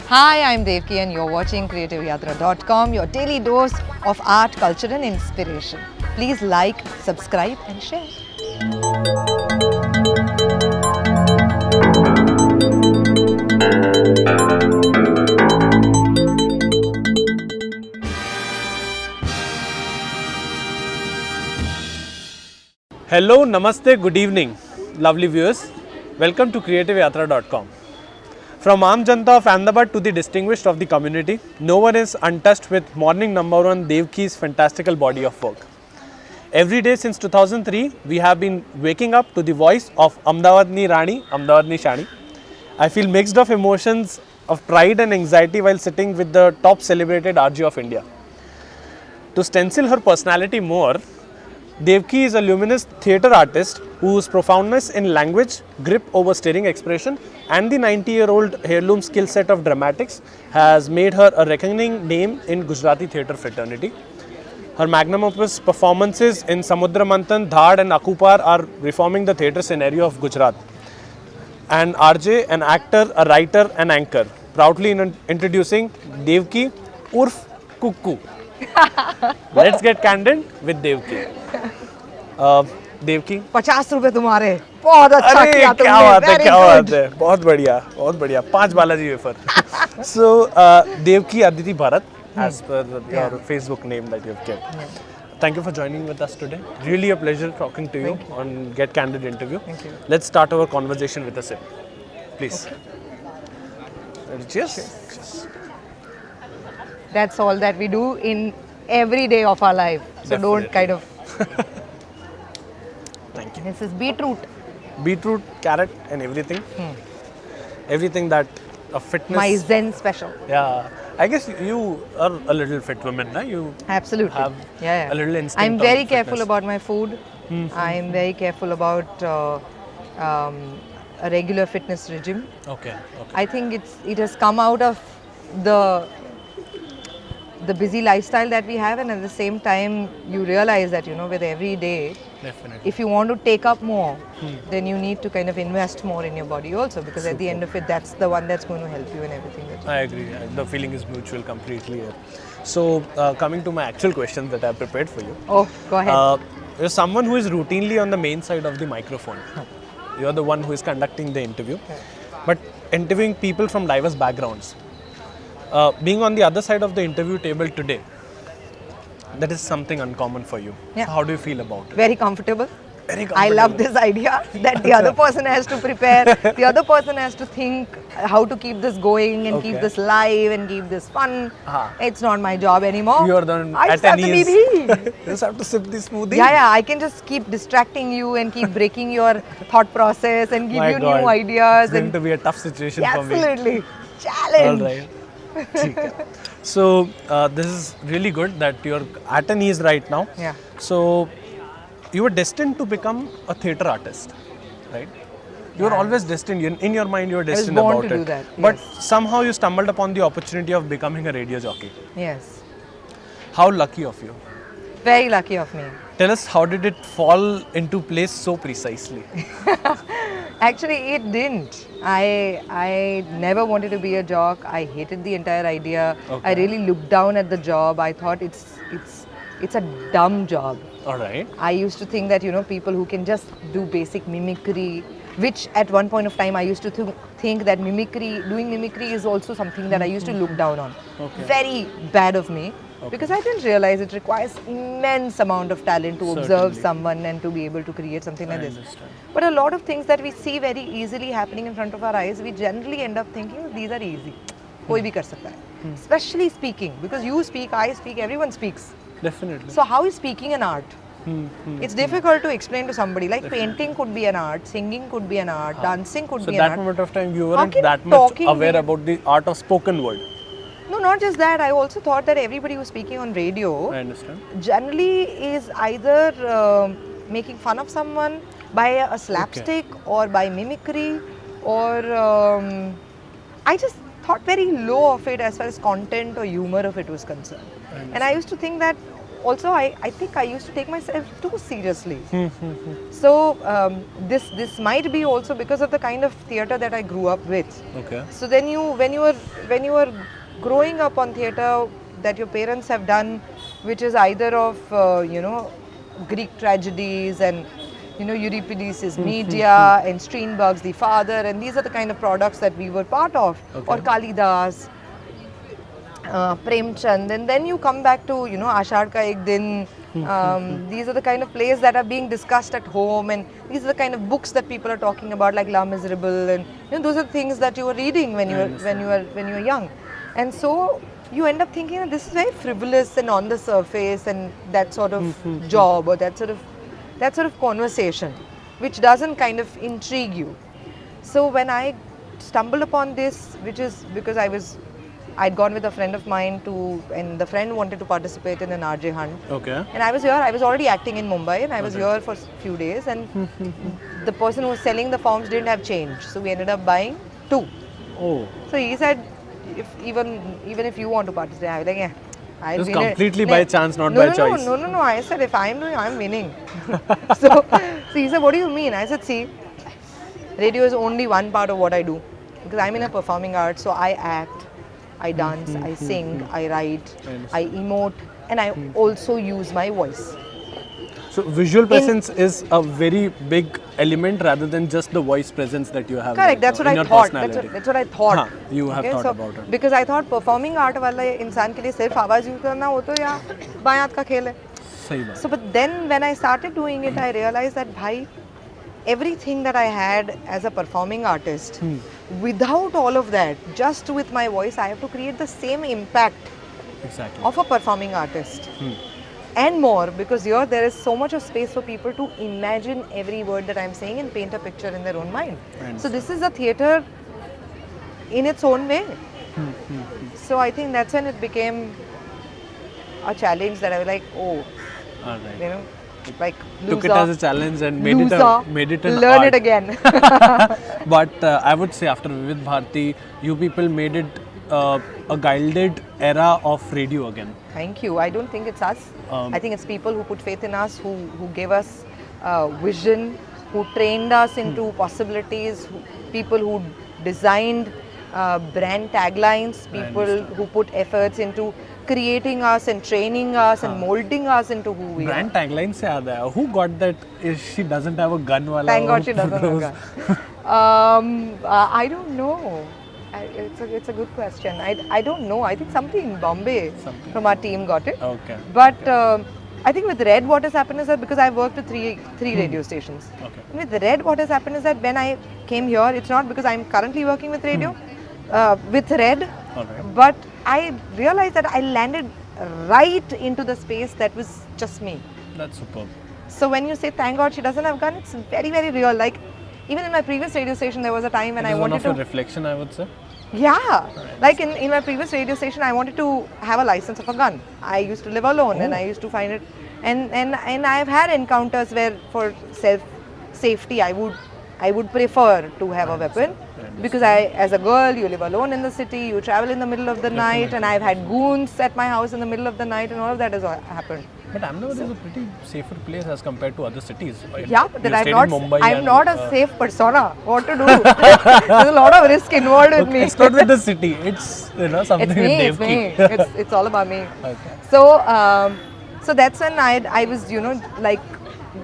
Hi, I'm Devaki and you're watching creativeyatra.com, your daily dose of art, culture and inspiration. Please like, subscribe and share. Hello, Namaste, good evening, lovely viewers. Welcome to creativeyatra.com. From Aam Janta of Ahmedabad to the distinguished of the community, no one is untouched with morning number one Devaki's fantastical body of work. Every day since 2003, we have been waking up to the voice of Ahmedabadni Rani, Ahmedabadni Shani. I feel mixed of emotions of pride and anxiety while sitting with the top celebrated RJ of India. To stencil her personality more, Devaki is a luminous theatre artist whose profoundness in language, grip over stirring expression, and the 90-year-old heirloom skill set of dramatics has made her a reckoning name in Gujarati theatre fraternity. Her magnum opus performances in Samudra Manthan, Dhad, and Akupar are reforming the theatre scenario of Gujarat. And RJ, an actor, a writer, and anchor, proudly introducing Devaki Urf Kuku. Let's get candid with Devaki. Devaki, 50 रुपए तुम्हारे बहुत अच्छा अरे किया क्या तुमने बात है, very क्या good. बात है, बहुत बढ़िया, 5 Balaji wafer. So Devaki Aditi Bharat, as per your Facebook name that you've kept. Thank you for joining with us today. Really a pleasure talking to you on Get Candid interview. Thank you. Let's start our conversation with a sip, please. Cheers. Cheers. That's all that we do in every day of our life. So Definitely. don't kind of. Thank you. This is beetroot. Beetroot, carrot, and everything. Everything that a fitness. My Zen special. Yeah, I guess you are a little fit woman, na? You Absolutely. have Yeah. a little instinct. I'm on very careful fitness. about my food. I'm very careful about a regular fitness regime. Okay. I think it has come out of the busy lifestyle that we have, and at the same time you realize that with every day, Definitely. if you want to take up more, then you need to kind of invest more in your body also, because at the end of it, that's the one that's going to help you in everything that you I agree. The feeling is mutual completely here. So, coming to my actual questions that I prepared for you. Oh, go ahead. You're someone who is routinely on the main side of the microphone. You're the one who is conducting the interview, but interviewing people from diverse backgrounds. Being on the other side of the interview table today, that is something uncommon for you. Yeah. So how do you feel about it? Very comfortable. Very I comfortable. love this idea that the other person has to prepare, the other person has to think how to keep this going and keep Okay. this live and keep this fun. Uh-huh. It's not my job anymore. You are the I just at have to ease. be me. You just have to sip the smoothie. Yeah, I can just keep distracting you and keep breaking your thought process and give My you God. new ideas. It's going And to be a tough situation for me. absolutely. Challenge. All right. ठीक है. So this is really good that you're at an ease right now. Yeah. So you were destined to become a theatre artist, right? You were always destined. In your mind, you were destined born about to it. do that, But yes. somehow you stumbled upon the opportunity of becoming a radio jockey. Yes. How lucky of you. Very lucky of me. Tell us, how did it fall into place so precisely? Actually, it didn't. I never wanted to be a jock. I hated the entire idea. Okay. I really looked down at the job. I thought it's a dumb job. All right. I used to think that people who can just do basic mimicry, which at one point of time I used to think that doing mimicry is also something that I used to look down on. Okay. Very bad of me. Because I didn't realize it requires immense amount of talent to observe Certainly. someone and to be able to create something like I this. understand. But a lot of things that we see very easily happening in front of our eyes, we generally end up thinking these are easy. कोई भी कर सकता है. Especially speaking, because you speak, I speak, everyone speaks. Definitely. So how is speaking an art? It's difficult to explain to somebody. Like painting could be an art, singing could be an art, dancing could So be that an art. moment of time, you How weren't can that much talking aware be- about the art of spoken word. No, not just that. I also thought that everybody who's speaking on radio I understand. generally is either making fun of someone by a slapstick or by mimicry, or I just thought very low of it as far as content or humor of it was concerned. And I used to think that also I think I used to take myself too seriously. So this might be also because of the kind of theatre that I grew up with. Okay. So then when you are growing up on theatre that your parents have done, which is either of Greek tragedies and Euripides' Medea and Strindberg's The Father, and these are the kind of products that we were part of, or Kalidas, Premchand, and then you come back to Ashad Ka Ek Din. These are the kind of plays that are being discussed at home, and these are the kind of books that people are talking about, like La Miserable, and those are things that you were reading when you were young, and so you end up thinking that this is very frivolous and on the surface, and that sort of job or that sort of conversation, which doesn't kind of intrigue you. So when I stumbled upon this, which is because I'd gone with a friend of mine and the friend wanted to participate in an RJ hunt. Okay. And I was here, I was already acting in Mumbai, and I was here for a few days, and the person who was selling the forms didn't have change. So we ended up buying 2. Oh. So he said, even if you want to participate, I was like, yeah. It was completely by chance, not by choice. No. I said, if I'm doing, I'm winning. so he said, what do you mean? I said, see, radio is only one part of what I do. Because I'm in a performing arts, so I act, I dance, I sing, I write, I emote, and I also use my voice. So visual presence is a very big element rather than just the voice presence that you have. Correct, that's what I thought. That's what I thought. You have thought about it. Because I thought performing art वाला इंसान के लिए सिर्फ आवाज use करना हो तो या बाएं हाथ का खेल है. सही बात. So but then when I started doing it, I realized that भाई, everything that I had as a performing artist, without all of that, just with my voice, I have to create the same impact of a performing artist. And more, because here there is so much of space for people to imagine every word that I'm saying and paint a picture in their own mind. So this is a theatre in its own way. So I think that's when it became a challenge that I was like, oh, like took it as a challenge and made it an learn art. It again. But I would say after Vivid Bharati, you people made it a gilded era of radio again. Thank you. I don't think it's us. I think it's people who put faith in us, who gave us vision, who trained us into possibilities, people who designed brand taglines, people who put efforts into creating us and training us and molding us into who we brand are. tagline se yaad hai. Who got that? She doesn't have a gun wala. Thank God she doesn't have a gun. I don't know. It's a good question. I don't know. I think somebody in Bombay from our team got it. Okay. But I think with Red, what has happened is that because I've worked with three radio stations. Okay. With Red, what has happened is that when I came here, it's not because I'm currently working with radio, with Red, but I realized that I landed right into the space that was just me. That's superb. So when you say, thank God she doesn't have a gun, it's very, very real. Like, even in my previous radio station, there was a time when I wanted to... one of your reflection, I would say. Yeah, like in my previous radio station, I wanted to have a license of a gun. I used to live alone and I used to find it, and I've had encounters where for safety I would prefer to have a weapon, because as a girl, you live alone in the city, you travel in the middle of the night, and I've had goons at my house in the middle of the night, and all of that has happened. But Ahmedabad is a pretty safer place as compared to other cities. Yeah, but then I'm not a safe persona. What to do? There's a lot of risk involved with me. It's not with the city. It's something with Devaki. It's all about me. Okay. So that's when I was like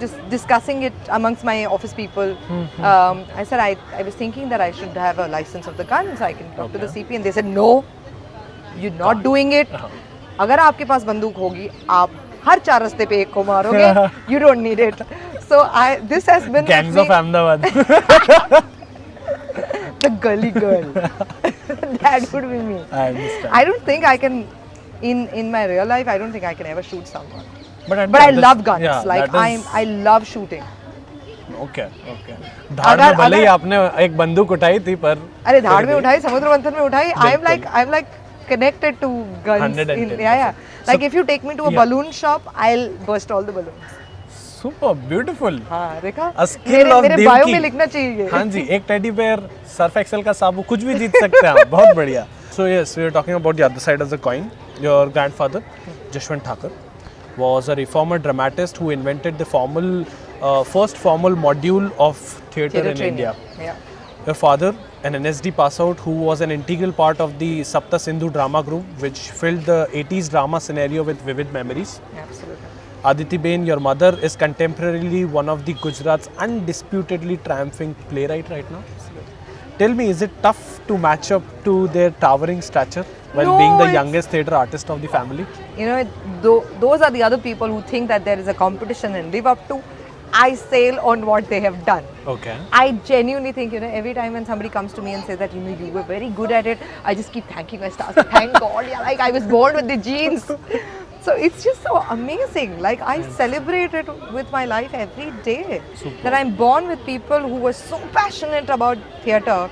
just discussing it amongst my office people. I said I was thinking that I should have a license of the gun so I can talk to the CP, and they said no, you're not doing it. अगर आपके पास बंदूक होगी, आप हर 4 रास्ते पे एक को मारोगे. You don't need it. So this has been Gangs of Ahmedabad. The gully girl. That would be me. I understand. I don't think I can, in my real life, I don't think I can ever shoot someone. But I love guns. Yeah, I love shooting. Okay. धाड़ में भले ही आपने एक बंदूक उठाई थी पर. अरे धाड़ में उठाई, समुद्र मंथन में उठाई. I'm like connected to guns. Yeah. Like if you take me to a balloon shop, I'll burst all the balloons. Super beautiful. हाँ देखा. A skill of मेरे बायो में लिखना चाहिए. हाँ जी, एक टेडी बेयर, सर्फ एक्सेल का साबु, कुछ भी जीत सकते हैं आप. बहुत बढ़िया. So yes, we are talking about the other side of the coin. Your grandfather, Jashwant Thakur. was a reformer dramatist who invented the first formal module of theatre in training. India. Yeah. Your father, an NSD pass out who was an integral part of the Sapta Sindhu drama group, which filled the 80s drama scenario with vivid memories. Absolutely. Aditi Bain, your mother, is contemporarily one of the Gujarat's undisputedly triumphing playwright right now. Absolutely. Tell me, is it tough to match up to their towering stature while No, being the it's- youngest theatre artist of the family? You know, those are the other people who think that there is a competition and live up to. I sail on what they have done. Okay. I genuinely think, you know, every time when somebody comes to me and says that, you know, you were very good at it, I just keep thanking my stars. Thank God, yeah, like I was born with the genes. So it's just so amazing. Like I celebrate it with my life every day. Super. That I'm born with people who were so passionate about theatre.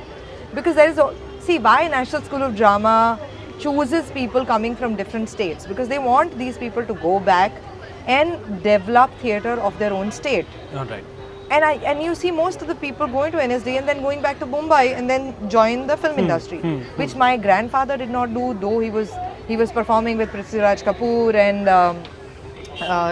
Because there is, see, why National School of Drama chooses people coming from different states? Because they want these people to go back and develop theatre of their own state. All right. And you see most of the people going to NSD and then going back to Mumbai and then join the film industry, which my grandfather did not do, though he was performing with Prithviraj Kapoor and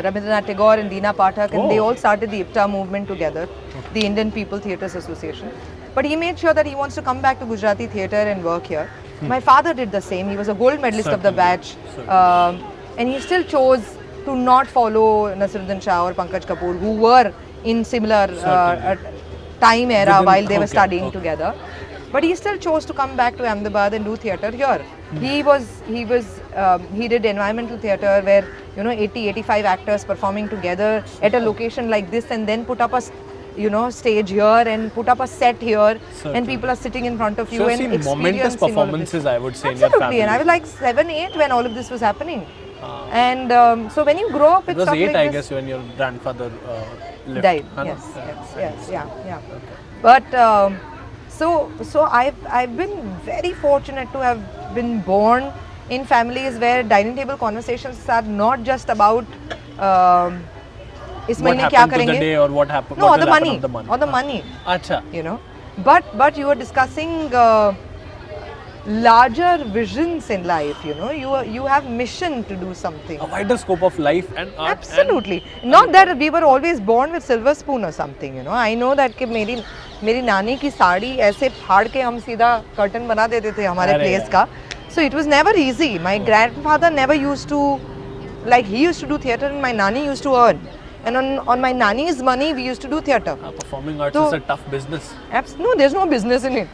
Rabindranath Tagore and Deena Pathak, and they all started the IPTA movement together, the Indian People Theatres Association. But he made sure that he wants to come back to Gujarati theatre and work here. My father did the same. He was a gold medalist of the batch, and he still chose to not follow Nasiruddin Shah or Pankaj Kapoor, who were in similar time era while they were studying together. But he still chose to come back to Ahmedabad and do theatre here. He did environmental theatre where, you know, 80-85 actors performing together at a location like this, and then put up a stage here and put up a set here, and people are sitting in front of you So and I've seen momentous experiencing all of this. performances, I would say, in your Absolutely, family. and I was like 7-8 when all of this was happening. And so when you grow up with It was stuff 8, like I this, guess, when your grandfather left. died. Huh? Yes. But so I've been very fortunate to have been born in families where dining table conversations are not just about इस What महीने क्या happened to the करेंगे? day or what happened? No, what or the will happen money, of the money. or the money. Acha. You know, but you are discussing larger visions in life. You know, you have mission to do something. A wider scope of life and art. Absolutely. Not that we were always born with silver spoon or something, you know. I know that कि मेरी नानी की साड़ी ऐसे फाड़ के हम सीधा curtain बना देते थे हमारे प्लेस का. So it was never easy. My grandfather never used to, like he used to do theatre and my nani used to earn. And on my nani's money we used to do theatre. Performing arts So- is a tough business. No, there's no business in it,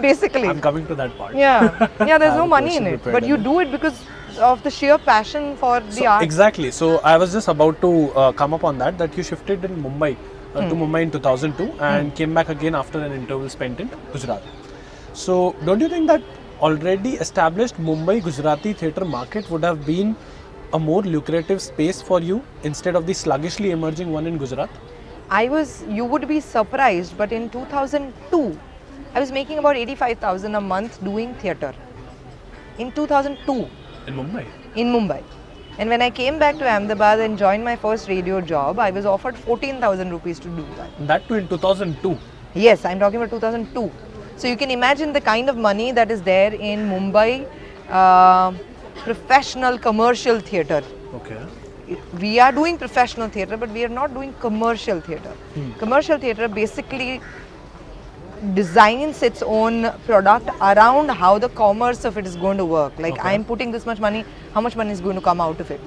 basically. I'm coming to that part. Yeah, there's no a money in question it. prepared But you in do it because of the sheer passion for the So, art. exactly. So I was just about to come up on that you shifted in Mumbai to Mumbai in 2002 and came back again after an interval spent in Gujarat. So don't you think that already established Mumbai Gujarati theatre market would have been a more lucrative space for you instead of the sluggishly emerging one in Gujarat? You would be surprised, but in 2002, I was making about 85,000 a month doing theatre. In 2002, In Mumbai? in Mumbai. And when I came back to Ahmedabad and joined my first radio job, I was offered 14,000 rupees to do that. That too in 2002. Yes, I'm talking about 2002. So you can imagine the kind of money that is there in Mumbai, professional commercial theatre. Okay. We are doing professional theatre, but we are not doing commercial theatre. Commercial theatre basically designs its own product around how the commerce of it is going to work. Like I'm putting this much money, how much money is going to come out of it?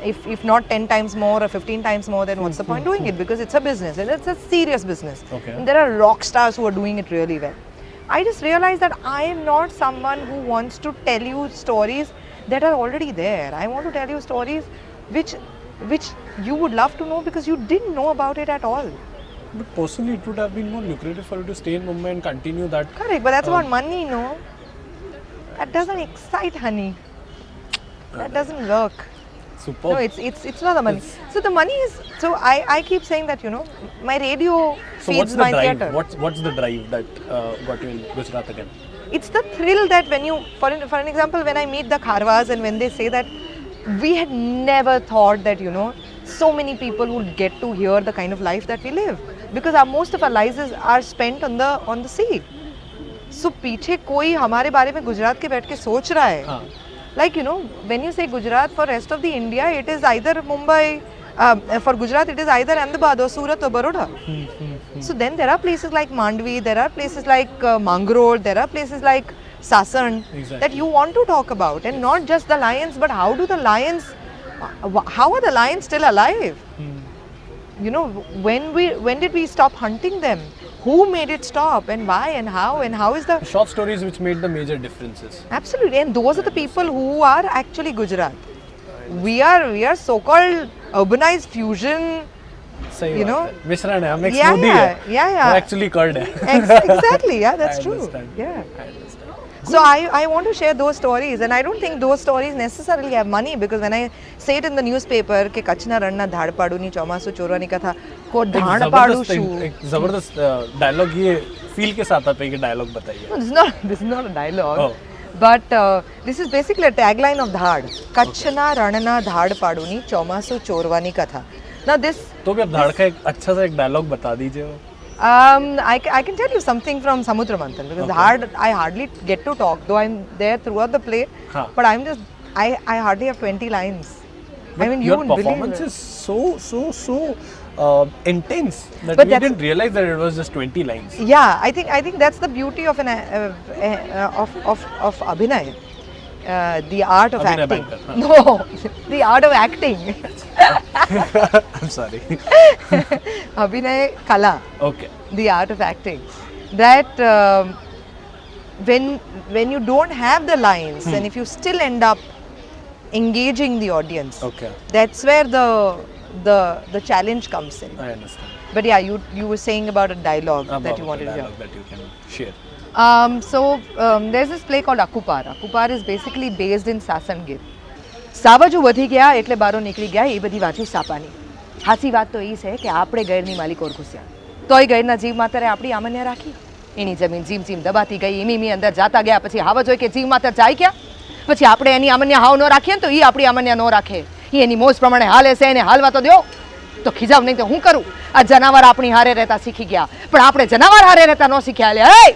If not 10 times more or 15 times more, then what's the point doing it? Because it's a business and it's a serious business. Okay. And there are rock stars who are doing it really well. I just realized that I am not someone who wants to tell you stories that are already there. I want to tell you stories which you would love to know because you didn't know about it at all. But personally, it would have been more lucrative for you to stay in Mumbai and continue that. Correct, but that's about money, no? That doesn't excite honey. That doesn't work. Super. No, it's not the money. So the money is, so I keep saying that, you know, my radio So feeds what's the my drive? theatre. What's the drive that got you in Gujarat again? It's the thrill that when you, for an example, when I meet the Kharwas and when they say that we had never thought that, you know, so many people would get to hear the kind of life that we live. Because most of our lives are spent on the sea. So पीछे कोई हमारे बारे में गुजरात के बैठ के सोच रहा है. like, you know, when you say Gujarat, for rest of the India, it is either Mumbai, for Gujarat, it is either Ahmedabad or Surat or Baroda. So then there are places like Mandvi, there are places like Mangrove, there are places like Sasan that you want to talk about, and not just the lions, but how do the lions, how are the lions still alive? You know, when did we stop hunting them? Who made it stop, and why, and how is the Short stories which made the major differences. absolutely, and those are the people who are actually Gujarat. We are so-called urbanized fusion. सही You बात know? है. मिश्रण है, हम एक Yeah, smoothie है. yeah. वो actually curd है. Exactly, yeah, that's I true. understand. Yeah. I understand. So I want to share those stories, and I don't think those stories necessarily have money, because when I say it in the newspaper કે કચ્છના રણના ધાડ પાડુની ચોમાસું ચોરવાની કથા કો ધાડ પાડું શું, एक जबरदस्त dialogue ये फील के साथ आप एक डायलॉग बताइए. No, this is not a dialogue. Oh. But this is basically a tagline of Dhad. Kachna Ranana Dhad Paduni Chomasu Chorwani Katha. Now this, तो भी आप धाड़ का एक अच्छा सा एक डायलॉग बता दीजिए. वो I can tell you something from Samudra Manthan, because Dhad I hardly get to talk, though I'm there throughout the play. हाँ. But I'm just, I hardly have 20 lines. I mean, you your wouldn't performance believe it. is so intense that But we that's- didn't realize that it was just 20 lines. Yeah, I think that's the beauty of an of Abhinay, the art of Abhinay acting. banker, huh? No, the art of acting. I'm sorry. Abhinay Kala, Okay. the art of acting. That when you don't have the lines, and if you still end up engaging the audience, Okay. that's where the challenge comes in. I understand. But yeah, you were saying about a dialogue About that you the wanted to hear. dialogue that you can share. There's this play called Akupar. Akupar is basically based in Sasangir. સાવજો વધી ગયા એટલે બારો નીકળી ગયા, એ બધી વાંચું સાપાની. હાસી વાત તો એ છે કે આપણે ગૈરની માલિક ઓર ઘૂસ્યા, તોય ગૈરના જીવ માતરે આપણી આમન્ય રાખી. એની જમીન જીમ જીમ દબાતી ગઈ, એમી અંદર જાતા ગયા, પછી હાવજ હોય કે જીવ માતર જાય ક્યાં? પછી આપણે એની આમન્ય હાવ ન રાખીએ ને તો એ આપણી આમન્ય ન રાખે. એ એની મોજ પ્રમાણે હાલે છે, એને હાલવા તો દો. તો ખીજાવ નહીં તો હું કરું? આ જનાવર આપણી હારે રહેતા શીખી ગયા, પણ આપણે જનાવર હારે રહેતા ન શીખ્યા. Hey!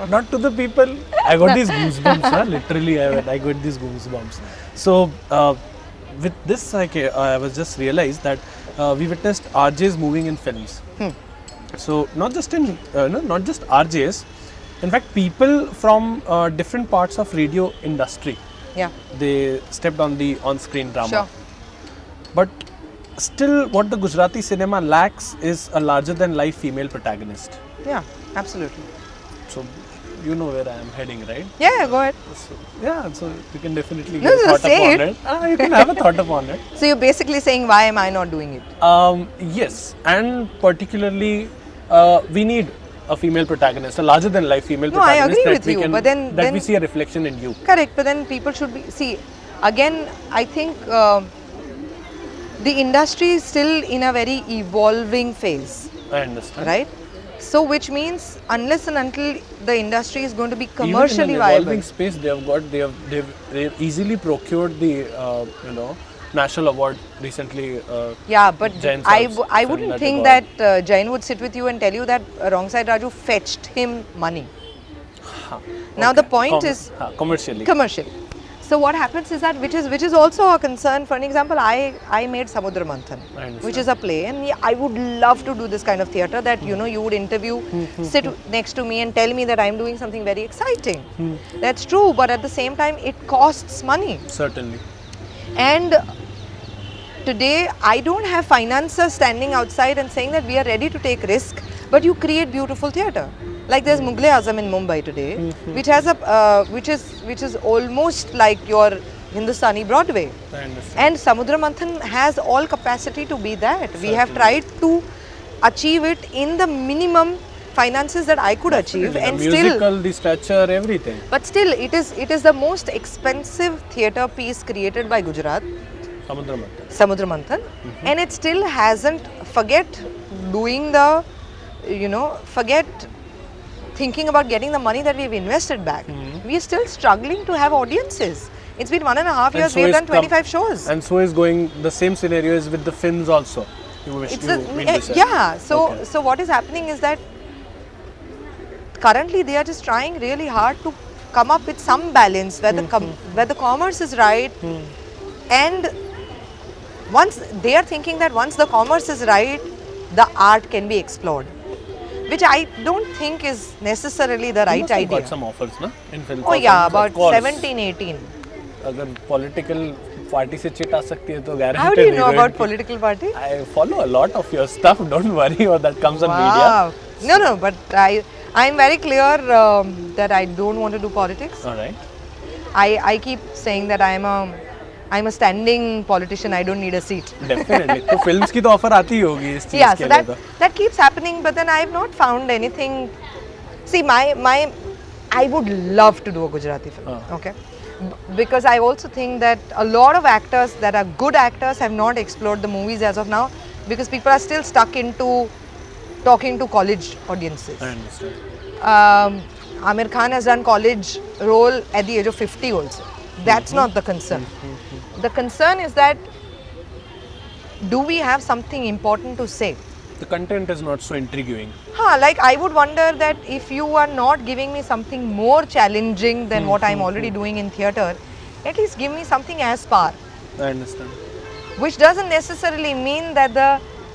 Not to the people. I got these goosebumps, huh? Literally, I got these goosebumps. So, with this, I was just realized that we witnessed RJs moving in films. So, not just not just RJs. In fact, people from different parts of radio industry, Yeah, they stepped on the on-screen drama. sure. But still, what the Gujarati cinema lacks is a larger-than-life female protagonist. Yeah, absolutely. So, you know where I am heading, right? Yeah, go ahead. So, yeah, so you can definitely No, get no, thought say upon it. it. You can have a thought upon it. So you're basically saying, why am I not doing it? Yes, and particularly, we need a female protagonist, a larger-than-life female No, I protagonist agree that with we you, can, but then- that we see a reflection in you. Correct, but then people should be, see, again, I think the industry is still in a very evolving phase, I understand. right? So which means unless and until the industry is going to be Even commercially in an evolving viable. space, they've easily procured the national award recently. Yeah, but Jain I Saab's I film wouldn't that think they got. that Jain would sit with you and tell you that Wrong Side Raju fetched him money. Now the point is commercially. commercial. So what happens is that which is also a concern. For an example, I made Samudra Manthan, I understand. which is a play, and I would love to do this kind of theatre that you would interview, sit next to me and tell me that I'm doing something very exciting. That's true, but at the same time it costs money. Certainly. And today I don't have financiers standing outside and saying that we are ready to take risk, but you create beautiful theatre. Like there's Mughal Azam in Mumbai today, which has a which is almost like your Hindustani Broadway. I understand. And Samudra Manthan has all capacity to be that. We have tried to achieve it in the minimum finances that I could achieve, The and musical, still, the stature, everything. but still, it is the most expensive theatre piece created by Gujarat, Samudra Manthan. Samudra Manthan, and it still hasn't. Forget doing the, forget thinking about getting the money that we've invested back. We're still struggling to have audiences. It's been 1.5 years, so we've is done 25 shows. And so is going, the same scenario is with the films also. You wish It's you mean to say. yeah, so Okay. so what is happening is that currently they are just trying really hard to come up with some balance where where the commerce is right, and once they are thinking that once the commerce is right, the art can be explored, which I don't think is necessarily the right must have idea. got some offers, na? In film. Oh yeah, Of about course. 17, 18. अगर political party से chit आ सकती है तो guaranteed. How do you know heroine about की- political party? I follow a lot of your stuff. Don't worry, or that comes on Wow. No, but I'm very clear that I don't want to do politics. media. All right. I keep saying that I'm a standing politician. I don't need a seat. Definitely. तो films की तो offer आती ही होगी इस चीज Yeah, के so लिए तो. that keeps happening, but then I've not found anything. See, I would love to do a Gujarati film. Okay. Because I also think that a lot of actors that are good actors have not explored the movies as of now, because people are still stuck into talking to college audiences. I understand. Amir Khan has done college role at the age of 50 also. That's not the concern. The concern is that do we have something important to say? The content is not so intriguing. Like I would wonder that if you are not giving me something more challenging than what I'm already doing in theatre, at least give me something as par. I understand. Which doesn't necessarily mean that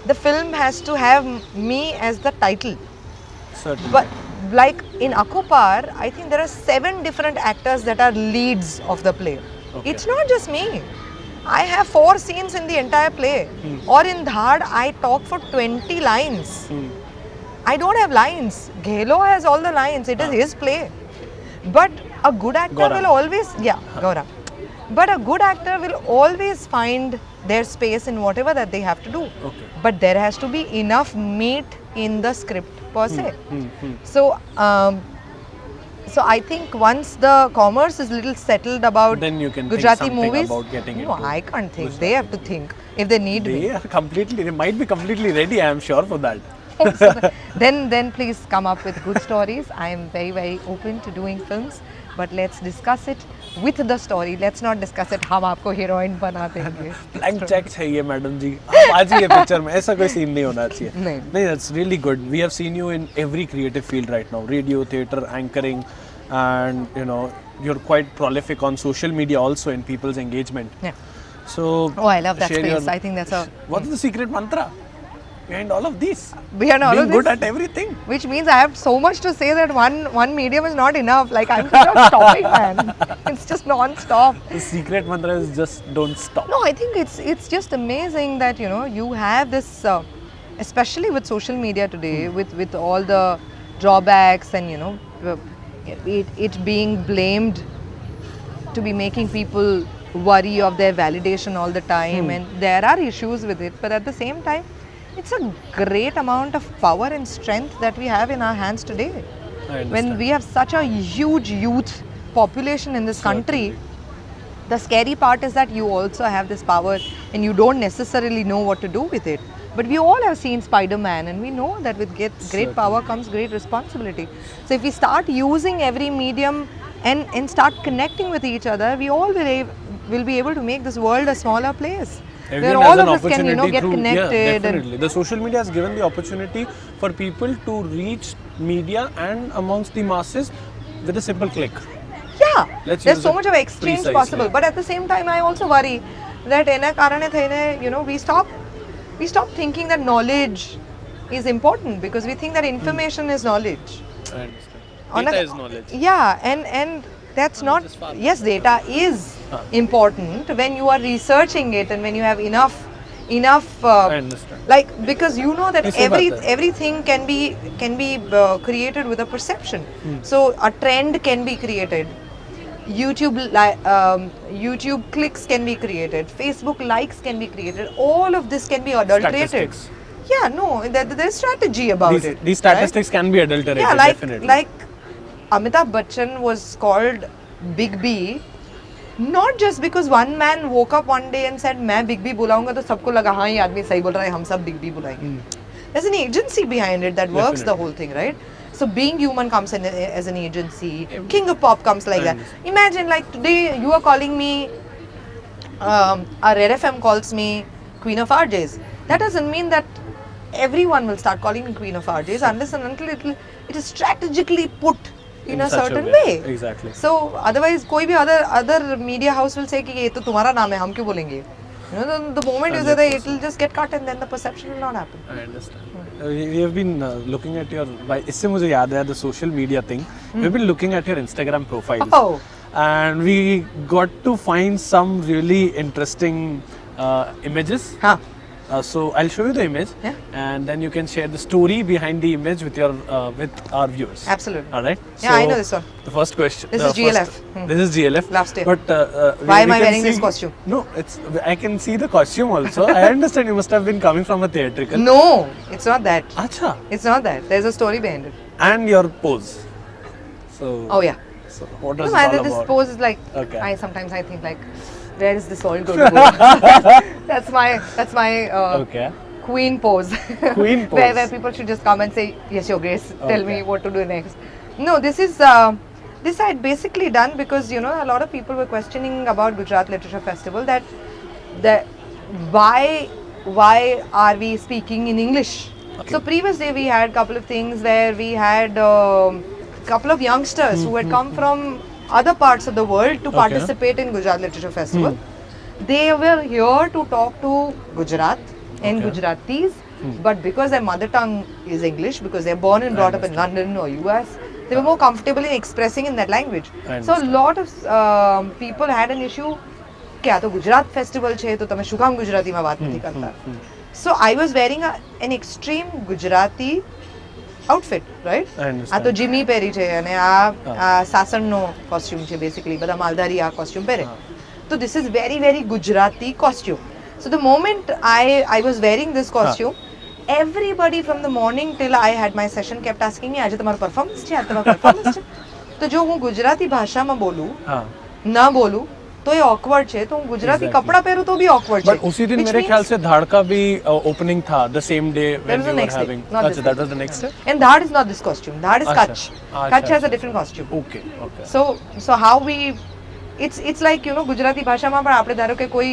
the film has to have me as the title. Certainly. But like in Akopar, I think there are 7 different actors that are leads of the play. Okay. It's not just me. I have 4 scenes in the entire play. Or in Dhad, I talk for 20 lines. I don't have lines. Ghelo has all the lines. It is his play. But a good actor Gaurav. will always, Gaurav. But a good actor will always find their space in whatever that they have to do. Okay. But there has to be enough meat in the script per se. So I think once the commerce is little settled about Then you can think Gujarati something movies, about getting no, into I can't think. They have to think if they need me. They might be completely ready, I am sure for that. So then please come up with good stories. I am very, very open to doing films, but let's discuss it with the story. Let's not discuss it हम आपको heroine बना देंगे. Blank check चाहिए madam जी. आप आ जाइए picture में. ऐसा कोई सीन नहीं होना चाहिए. नहीं, that's really good. We have seen you in every creative field right now. Radio, theatre, anchoring, and you're quite prolific on social media also in people's engagement. Yeah. So Oh, I love that share space. your- I think that's a What's the secret mantra behind all of these? behind all Being of good this, at everything. which means I have so much to say that one medium is not enough. Like I'm not stopping, man. It's just non-stop. The secret mantra is just don't stop. No, I think it's just amazing that you have this, especially with social media today, with all the drawbacks and it being blamed to be making people worry of their validation all the time, and there are issues with it. But at the same time, it's a great amount of power and strength that we have in our hands today. I understand. When we have such a huge youth population in this country, the scary part is that you also have this power and you don't necessarily know what to do with it. But we all have seen Spider-Man, and we know that with great power comes great responsibility. So if we start using every medium and start connecting with each other, we all will be able to make this world a smaller place. Where Everyone all has an of us can opportunity get through, connected. Yeah, and definitely. The social media has given the opportunity for people to reach media and amongst the masses with a simple click. yeah, Let's there's use so it much of exchange precisely. possible. But at the same time, I also worry that ena karane thaine, we stop thinking that knowledge is important, because we think that information is knowledge. I understand. On Data a- is knowledge. Yeah, and that's not. Yes, data is important when you are researching it and when you have enough. I understand. Like, because you know that ऐसे बात है. everything can be created with a perception. So a trend can be created. YouTube clicks can be created. Facebook likes can be created. All of this can be adulterated. Statistics. Yeah, no, there's strategy about it. These statistics can be adulterated, Yeah, definitely. like Amitabh Bachchan was called Big B, not just because one man woke up one day and said, "मैं Big B बुलाऊंगा तो सबको लगा हाँ ये आदमी सही बोल रहा है, हम सब Big B बुलाएंगे." There's an agency behind it that works the Definitely. whole thing, right? So Being Human comes in as an agency. King of Pop comes like that. Imagine like today you are calling me, our Red FM calls me Queen of RJs. That doesn't mean that everyone will start calling me Queen of RJs unless and until it is strategically put in a such certain way. Exactly. So otherwise कोई भी other media house will say कि ये तो तुम्हारा नाम है, हम क्यों बोलेंगे? You know, the moment you say that, it will just get cut and then the perception will not happen. I understand. We have been looking at your. इससे मुझे याद है the social media thing. We've been looking at your Instagram profile. Oh. And we got to find some really interesting images. Huh. So I'll show you the image, Yeah. and then you can share the story behind the image with your with our viewers. Absolutely. All right. Yeah, I know this one. The first question. This is GLF. This is GLF. Last year. But Why am I can wearing this see- costume? No, it's I can see the costume also. I understand you must have been coming from a theatrical. No, it's not that. Acha. It's not that. There's a story behind it. And your pose. So. Oh yeah. So what was No, it all this about? pose is like, Okay. I sometimes think like, where is this all going to go? that's my Okay. queen pose. Queen pose. where people should just come and say, yes, your grace, tell me Okay. what to do next. No, this is this I had basically done because a lot of people were questioning about Gujarat Literature Festival that why are we speaking in English? Okay. So previous day we had couple of things where we had couple of youngsters who had come from other parts of the world to participate in Gujarat Literature Festival. They were here to talk to Gujarat and Gujaratis, but because their mother tongue is English, because they're born and brought up in London or US, they were more comfortable in expressing in that language. So a lot of people had an issue કે આ તો Gujarat festival છે તો તમે શું કામ ગુજરાતીમાં વાત નથી કરતા. So I was wearing an extreme Gujarati outfit, right? I understand. આ તો જીમી પહેરી છે અને આ સાસણનો કોસ્ટ્યુમ છે બેસિકલી, બધા માલધારી આ કોસ્ટ્યુમ પહેરે. So this is very very Gujarati costume. So the moment I was wearing this costume, everybody from the morning till I had my session kept asking me, આજે તમારું performance છે, આજે તમારું performance છે. તો જો હું ગુજરાતી ભાષામાં બોલું ના બોલું तो ये awkward છે, तो હું ગુજરાતી કપડા પહેરું તો બી awkward છે. But उसी दिन मेरे ख्याल से धाड़ का भी opening था, the same day when was we the were next day, having. not this अच्छा, that was the next day. And Dhad is not this costume. Dhad is Acha. Kutch. Acha, Kutch has acha. a different costume. Okay, okay. So how we it's like Gujarati ભાષામાં પણ આપણે ધારો કે કોઈ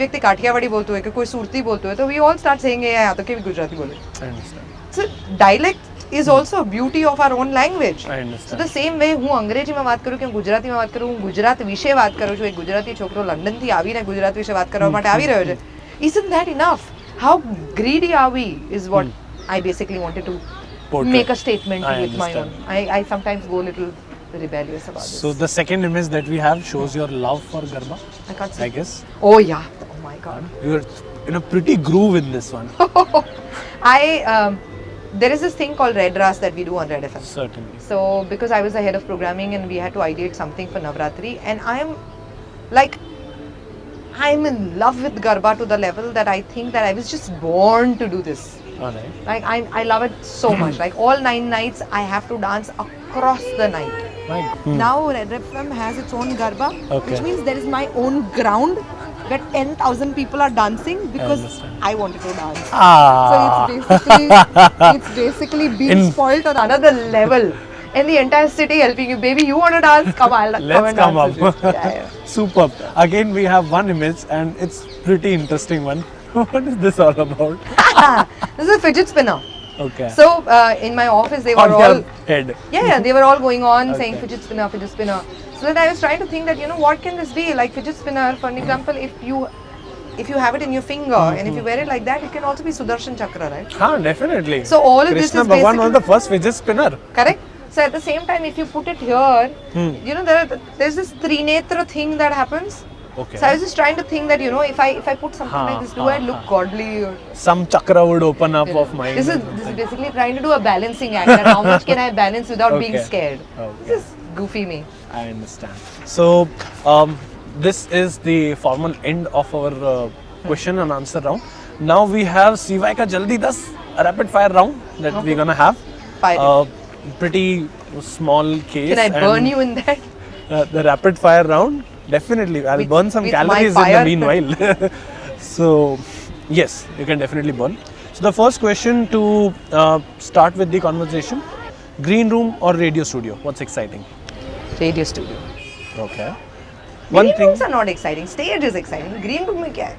વ્યક્તિ કાઠિયાવાડી બોલતું હોય કે કોઈ સુરતી બોલતું હોય તો we all start saying એ આ તો કેવી ગુજરાતી બોલે. I understand. So dialect is also a beauty of our own language. I understand. So the same way હું અંગ્રેજીમાં વાત કરું કે હું ગુજરાતીમાં વાત કરું, હું ગુજરાત વિશે વાત કરું છું, એક ગુજરાતી છોકરો લંડનથી આવીને ગુજરાત વિશે વાત કરવા માટે આવી રહ્યો છે. Isn't that enough? How greedy are we is what I basically wanted to make a statement I with my own. understand. I sometimes go a little rebellious about this. So the second image that we have shows your love for Garba, I can't see. I guess. Oh yeah. Oh my god. You're in a pretty groove in this one. There is this thing called Red Ras that we do on Red FM. Certainly. So because I was the head of programming and we had to ideate something for Navratri, and I'm in love with Garba to the level that I think that I was just born to do this. Alright. Like I love it so much. Like all 9 nights I have to dance across the night. Right. Now Red FM has its own Garba, Okay. which means there is my own ground where 10,000 people are dancing because understand. I wanted to dance. Ah. So it's basically being spoiled on another level. And the entire city helping you, baby, you want to dance? Come on, Let's and come dance up. with you. Yeah. Superb. Again, we have one image and it's pretty interesting one. What is this all about? This is a fidget spinner. Okay. So in my office, they were On all your head. yeah, they were all going on saying Okay. fidget spinner, fidget spinner. So then I was trying to think that what can this be? Like fidget spinner, for an example, if you have it in your finger and if you wear it like that, it can also be Sudarshan Chakra, right? हाँ, definitely. So all of this Krishna is Bhagwan was basically- the first fidget spinner. Correct. So at the same time, if you put it here, there's this Trinetra thing that happens. Okay. So I was just trying to think that if I put something like this, do I look godly? Or, Some chakra would open up of mind. This is basically trying to do a balancing act. That how much can I balance without being Okay. scared? Okay. This is goofy me. I understand. So, this is the formal end of our question and answer round. Now we have CY ka jaldi 10 rapid fire round that we're gonna have. Fire. Pretty small case. Can I burn and, you in that? The rapid fire round, definitely. I'll With- burn some with my calories in fire? the meanwhile. So, yes, you can definitely burn. So, the first question to start with the conversation: green room or radio studio? What's exciting? Radio studio. Okay. Green rooms are not exciting. Stage is exciting. Green room mein kya hai?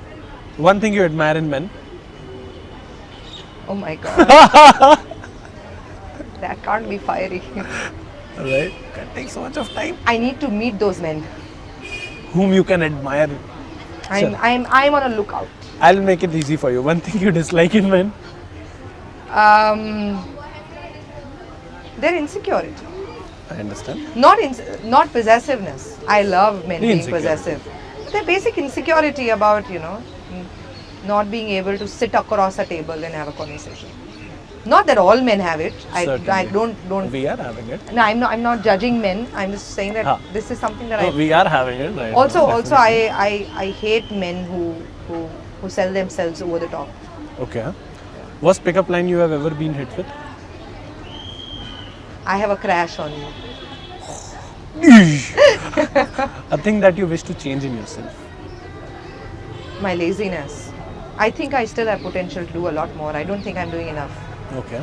One thing you admire in men. Oh my god. That can't be fiery. Right? Can take so much of time. I need to meet those men. Whom you can admire. I'm on a lookout. I'll make it easy for you. One thing you dislike in men. Their insecurity. I understand. Not possessiveness. I love men being Insecurity. possessive. Their basic insecurity about not being able to sit across a table and have a conversation. Not that all men have it. I Certainly. don't. We are having it. No, I'm not judging men. I'm just saying that Huh. this is something that No, we are having it. Right also now, I hate men who sell themselves over the top. Okay. Worst pickup line you have ever been hit with? I have a crash on you. A thing that you wish to change in yourself. My laziness. I think I still have potential to do a lot more. I don't think I'm doing enough. Okay.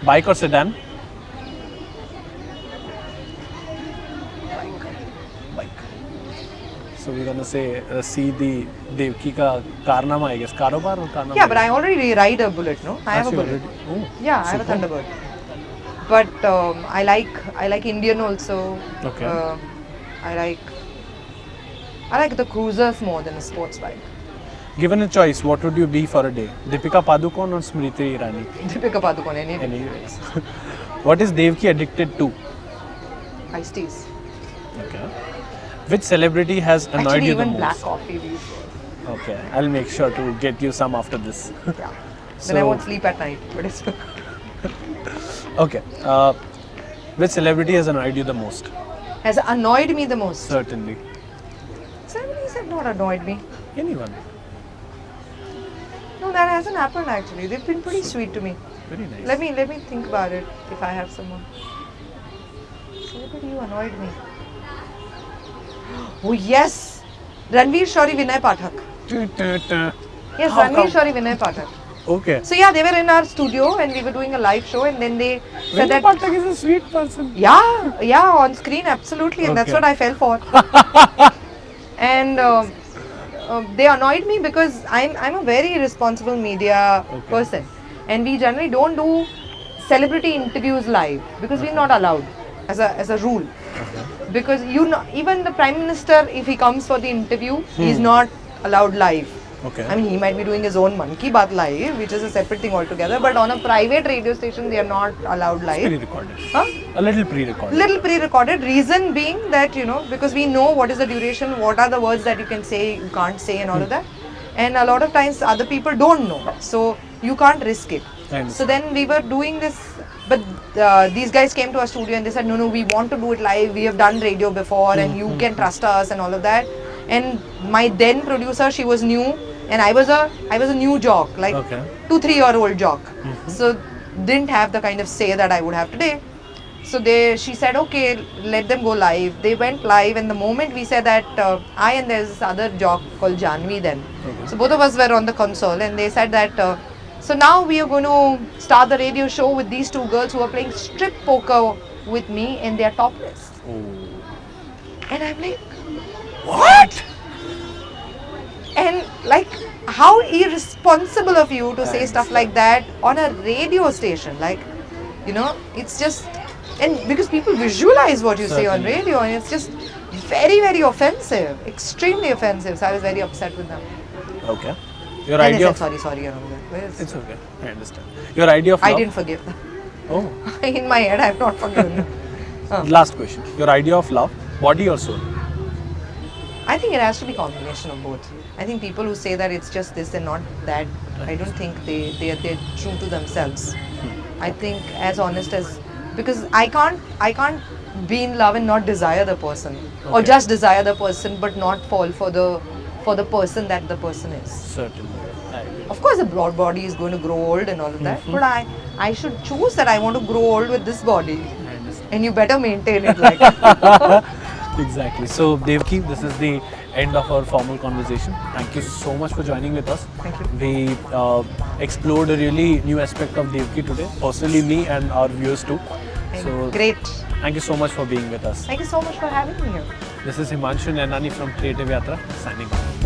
Bike or sedan? Bike. So we're gonna say see the Devaki ka Karnama, I guess. Karobar or Karnama? Yeah, but I already ride a bullet, no? I have a Actually bullet. already. Oh, Yeah, I have a superb. Thunderbird. But I like Indian also. Okay. I like the cruisers more than a sports bike. Given a choice, what would you be for a day? Deepika Padukone or Smriti Irani? Deepika Padukone, any day. Anyways. What is Devaki addicted to? Iced teas. Okay. Which celebrity has annoyed Actually, you the even most? black coffee these days. Okay, I'll make sure to get you some after this. Yeah. Then I won't sleep at night. But it's Okay. Which celebrity has annoyed you the most? has annoyed me the most. Certainly. Celebrities have not annoyed me. Anyone. No, that hasn't happened actually. They've been pretty sweet to me. Very nice. Let me think about it if I have someone. Celebrity who annoyed me. Oh yes! Ranveer Shori Vinay Pathak. Yes, How Ranveer come? Shori Vinay Pathak. Okay. So yeah, they were in our studio and we were doing a live show and then they said Vinay that Pathak is a sweet person. yeah, on screen absolutely, and that's Okay. what I fell for. And they annoyed me because I'm a very responsible media Okay. person, and we generally don't do celebrity interviews live because we're not allowed as a rule. Because even the Prime Minister, if he comes for the interview, he's not allowed live. Okay. I mean, he might be doing his own Man Ki Baat live, which is a separate thing altogether. But on a private radio station, they are not allowed live. Pre-recorded. Huh? A little pre-recorded. Little pre-recorded. Reason being that because we know what is the duration, what are the words that you can say, you can't say, and all of that. And a lot of times other people don't know, so you can't risk it. I understand. So then we were doing this, but these guys came to our studio and they said, no, we want to do it live. We have done radio before, and you can trust us, and all of that. And my then producer, she was new, and I was a new jock, like Okay. 2-3-year-old jock. So didn't have the kind of say that I would have today. So she said, okay, let them go live. They went live, and the moment we said that, I and there's this other jock called Janvi then. Okay. So both of us were on the console, and they said that, so now we are going to start the radio show with these two girls who are playing strip poker with me, and they are topless. Oh. And I'm like, What? and like, how irresponsible of you to say stuff like that on a radio station. Like, it's just, and because people visualize what you say on Certainly. radio, and it's just very, very offensive, extremely offensive. So I was very upset with them. Okay. Your And they idea said of sorry, and all that. Whereas it's okay. I understand. Your idea of I love. didn't forgive them. Oh. In my head, I've not forgiven them. Last question. Your idea of love, body or soul? I think it has to be combination of both. I think people who say that it's just this and not that, I don't think they're true to themselves. I think as honest as, because I can't be in love and not desire the person, or Okay. just desire the person but not fall for the person that the person is. Certainly. I agree. Of course, the broad body is going to grow old and all of that, but I should choose that I want to grow old with this body, I understand. and you better maintain it like that. Exactly. So, Devaki, this is the end of our formal conversation. Thank you so much for joining with us. Thank you. We explored a really new aspect of Devaki today, personally me and our viewers too. So, Great. thank you so much for being with us. Thank you so much for having me here. This is Himanshu Nainani from Creative Yatra, signing off.